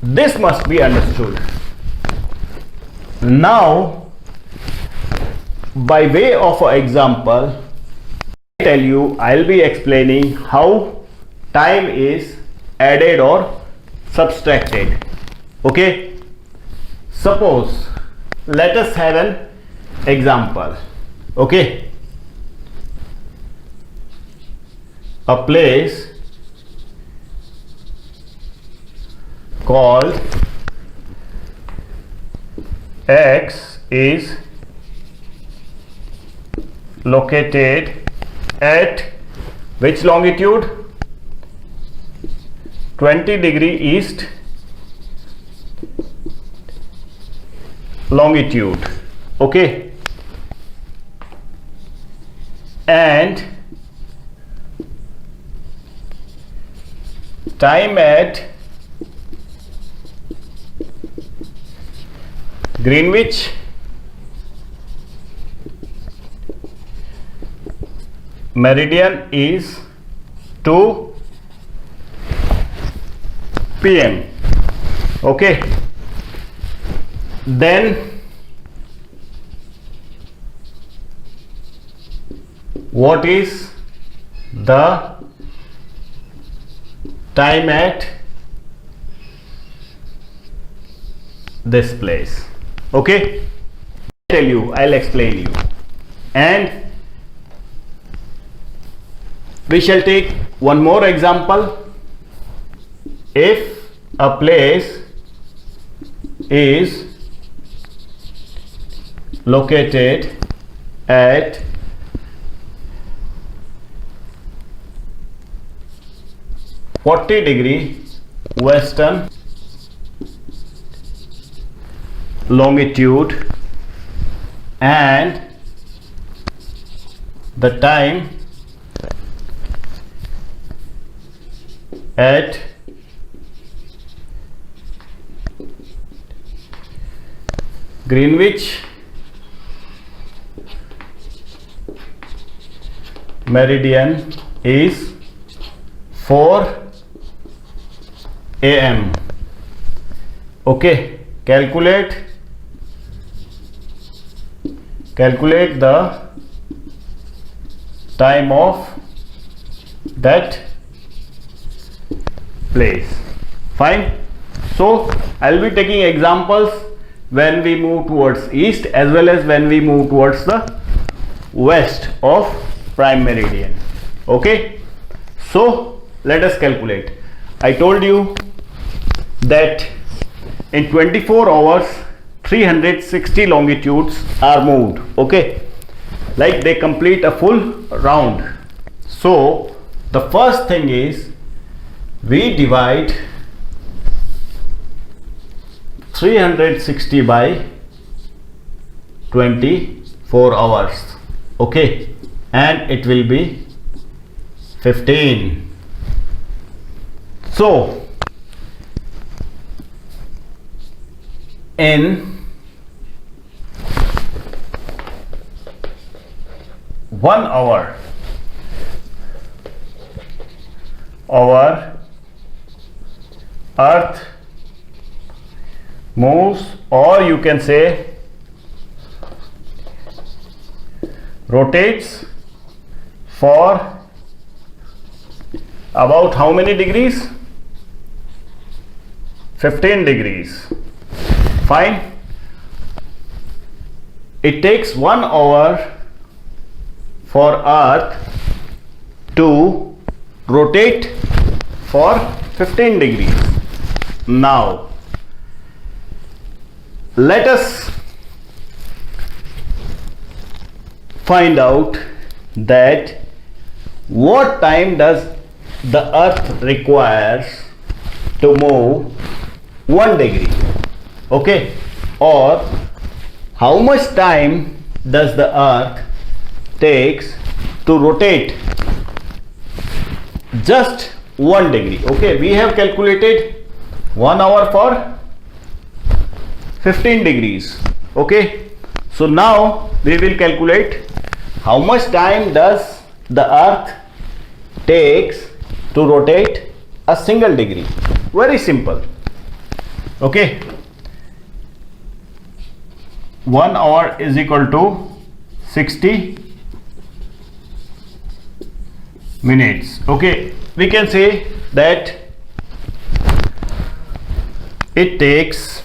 This must be understood. Now, by way of an example, I tell you, I'll be explaining how time is added or subtracted. Okay? Suppose, let us have an example. Okay? A place called X is located at which longitude? 20° east longitude. Okay, and time at Greenwich meridian is 2 p.m. Okay, then what is the time at this place? Okay, I'll explain you, and we shall take one more example. If a place is located at (40° western longitude and the time at Greenwich meridian is 4 a.m. Okay, calculate the time of that place. Fine. So I'll be taking examples when we move towards east as well as when we move towards the west of prime meridian. Okay, so let us calculate. I told you that in 24 hours 360 longitudes are moved. Okay, like they complete a full round. So the first thing is we divide 360 by 24 hours. Okay, and it will be 15. So in 1 hour our earth moves, or you can say rotates, for about how many degrees? 15 degrees. Fine. It takes 1 hour for earth to rotate for 15 degrees. Now let us find out that what time does the earth requires to move 1 degree. Okay, or how much time does the earth takes to rotate just 1 degree. Okay, we have calculated 1 hour for 15 degrees. Okay, so now we will calculate how much time does the earth takes to rotate a single degree. Very simple. Okay, 1 hour is equal to 60 minutes. Okay, we can say that it takes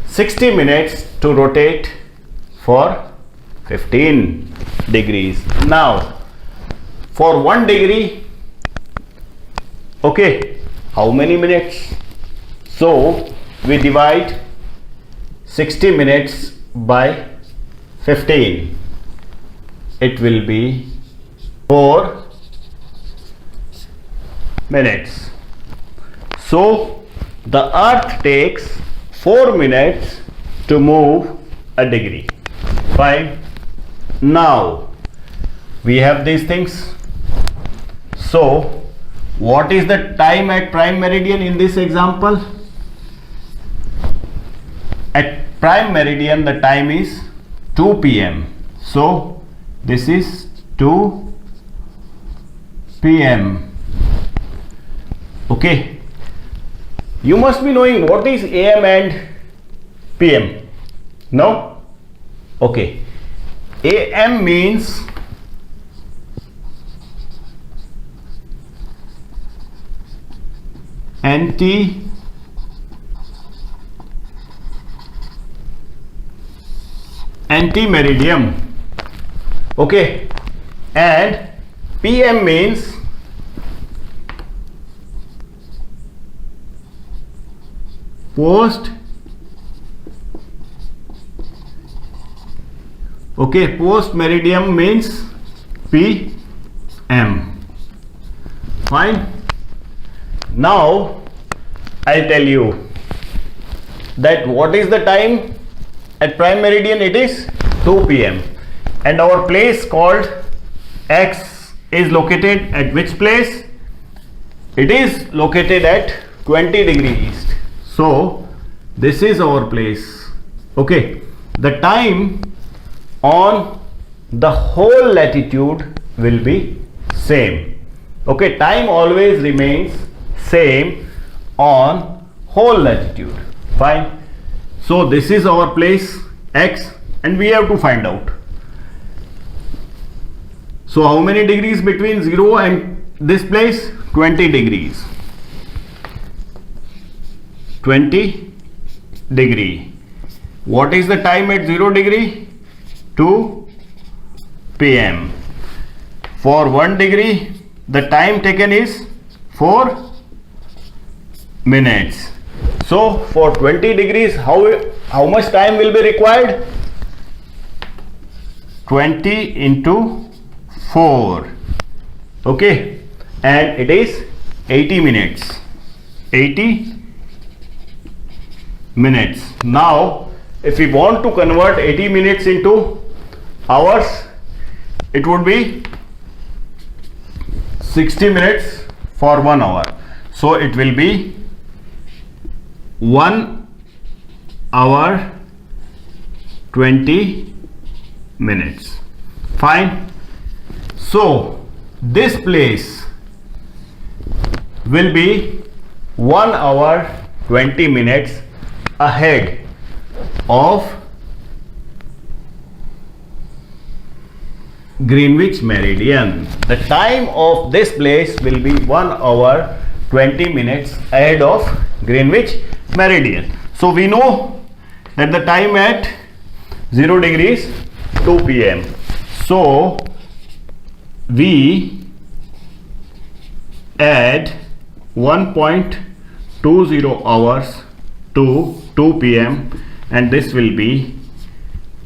60 minutes to rotate for 15 degrees. Now for 1 degree, okay, how many minutes? So we divide 60 minutes by 15. It will be 4 minutes. So the earth takes 4 minutes to move a degree. Fine. Now we have these things. So what is the time at prime meridian in this example? At prime meridian the time is 2 p.m. So this is 2 p.m. Okay, you must be knowing what is AM and PM. No? Okay, AM means anti meridian. Okay, and PM means post. Okay, post meridian means PM. Fine. Now I'll tell you that what is the time at prime meridian. It is 2 p.m. and our place called X is located at which place? It is located at 20 degrees east. So this is our place. Okay, the time on the whole latitude will be same. Okay, time always remains same on whole latitude. Fine. So this is our place X and we have to find out. So how many degrees between 0 and this place? 20 degrees. 20 degree. What is the time at 0 degree? 2 p.m. For 1 degree the time taken is 4 minutes. So for 20 degrees how much time will be required? 20 into 4. Okay, and it is 80 minutes. 80 minutes. Now if we want to convert 80 minutes into hours, it would be 60 minutes for 1 hour. So it will be 1 hour 20 minutes. Fine. So this place will be 1 hour 20 minutes ahead of Greenwich meridian. The time of this place will be 1 hour 20 minutes ahead of Greenwich meridian. So we know that the time at 0 degrees 2 p.m. So we add 1.20 hours to 2 p.m. and this will be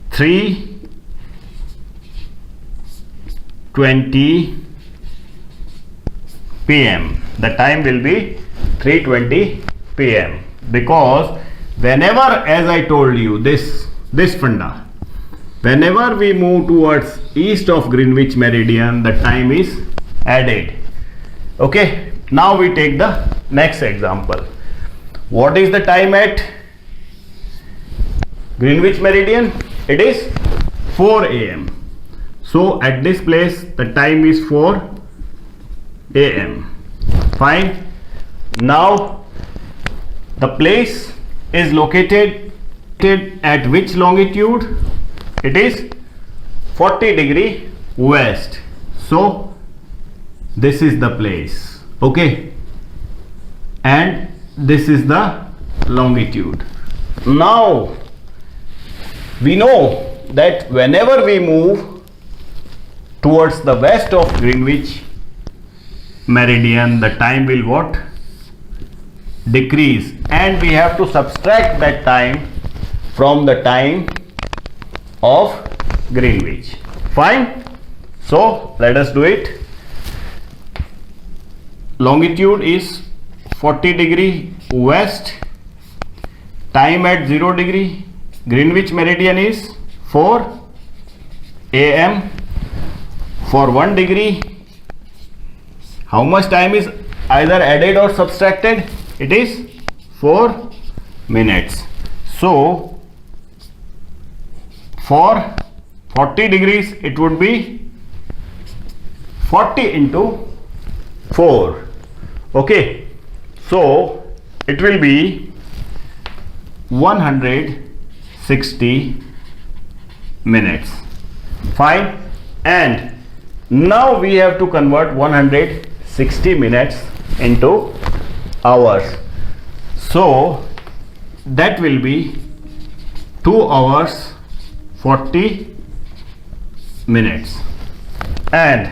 3:20 p.m. The time will be 3:20 p.m. because whenever, as I told you, this funda, whenever we move towards east of Greenwich meridian, the time is added. Okay, now we take the next example. What is the time at Greenwich meridian? It is 4 a.m. So at this place the time is 4 a.m. Fine. Now The place is located at which longitude? It is 40 degree west. So this is the place, okay, and this is the longitude. Now we know that whenever we move towards the west of Greenwich meridian, the time will what? Decrease, and we have to subtract that time from the time of Greenwich. Fine. So let us do it. Longitude is 40 degree west, time at 0 degree, Greenwich meridian is 4 am. For 1 degree, how much time is either added or subtracted? It is 4 minutes. So for 40 degrees it would be 40 into 4. Okay, so it will be 160 minutes. Fine. And now we have to convert 160 minutes into hours. So that will be 2 hours 40 minutes. And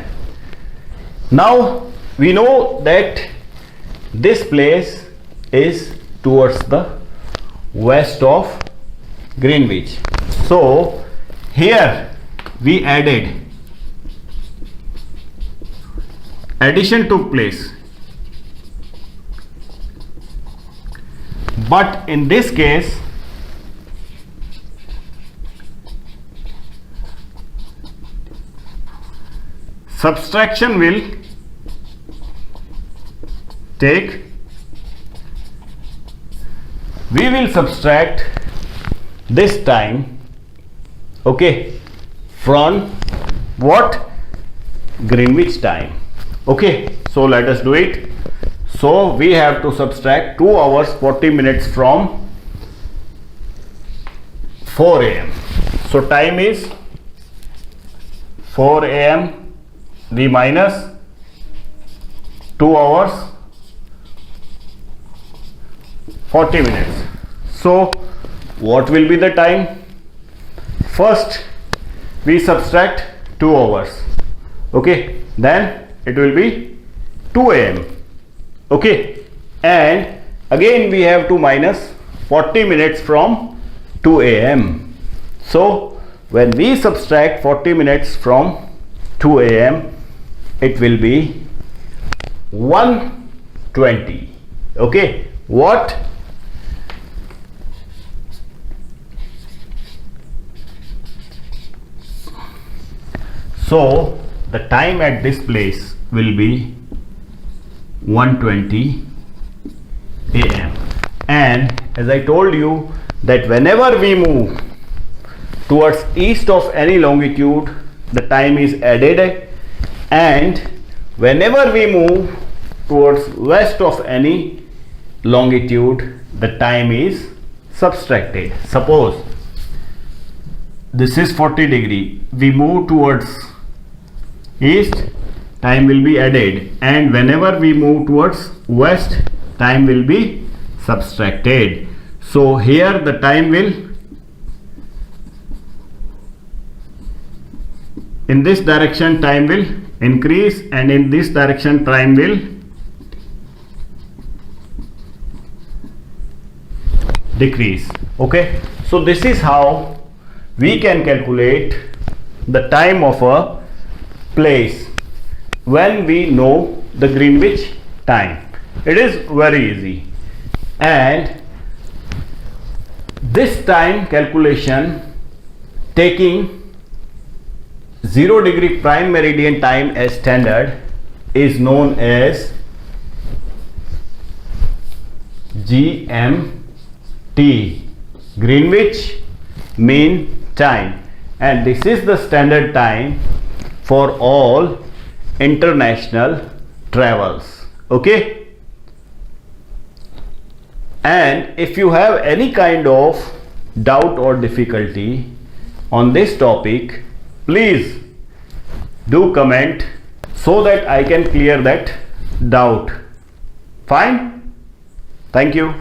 now we know that this place is towards the west of Greenwich. So here we addition took place, but in this case subtraction will take. We will subtract this time, okay, from what? Greenwich time. Okay, so let us do it. So we have to subtract 2 hours 40 minutes from 4 am. So time is 4 am, we minus 2 hours 40 minutes. So what will be the time? First we subtract 2 hours, okay, then it will be 2 am, okay, and again we have to minus 40 minutes from 2 am. So when we subtract 40 minutes from 2 am, it will be 120. Okay, what? So the time at this place will be 120 am. And as I told you that whenever we move towards east of any longitude, the time is added, and whenever we move towards west of any longitude, the time is subtracted. Suppose this is 40 degree, we move towards east, time will be added, and whenever we move towards west, time will be subtracted. So here the time will, in this direction time will increase, and in this direction time will decrease. Okay, so this is how we can calculate the time of a place when we know the Greenwich time. It is very easy, and this time calculation taking 0 degree prime meridian time as standard is known as GMT, Greenwich Mean Time, and this is the standard time for all international travels. Okay, And if you have any kind of doubt or difficulty on this topic, please do comment so that I can clear that doubt. Fine? Thank you.